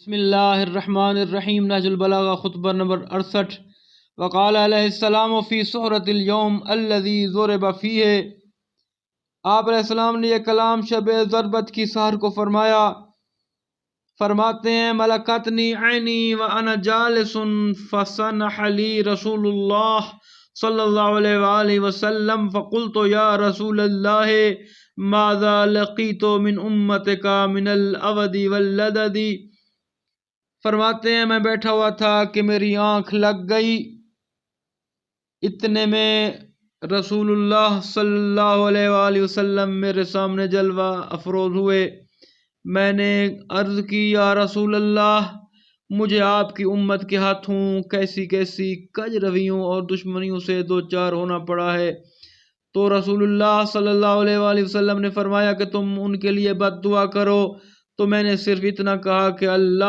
بسم اللہ الرحمن الرحیم نہج البلاغہ خطبہ نمبر 68 وقال علیہ السلام فی سحرۃ اليوم الذی ضرب فیہ، آپ علیہ السلام نے یہ کلام شب ضربت کی سحر کو فرمایا، فرماتے ہیں ملکتنی عینی وانا جالس فسنح لی رسول اللہ صلی اللہ علیہ وآلہ وسلم فقلت یا رسول اللہ ماذا لقیت من امتک من العود واللدد، فرماتے ہیں میں بیٹھا ہوا تھا کہ میری آنکھ لگ گئی، اتنے میں رسول اللہ صلی اللہ علیہ وآلہ وسلم میرے سامنے جلوہ افروز ہوئے۔ میں نے عرض کی یا رسول اللہ، مجھے آپ کی امت کے ہاتھوں کیسی کیسی کج رویوں اور دشمنیوں سے دوچار ہونا پڑا ہے، تو رسول اللہ صلی اللہ علیہ وآلہ وسلم نے فرمایا کہ تم ان کے لیے بد دعا کرو، تو میں نے صرف اتنا کہا کہ اللہ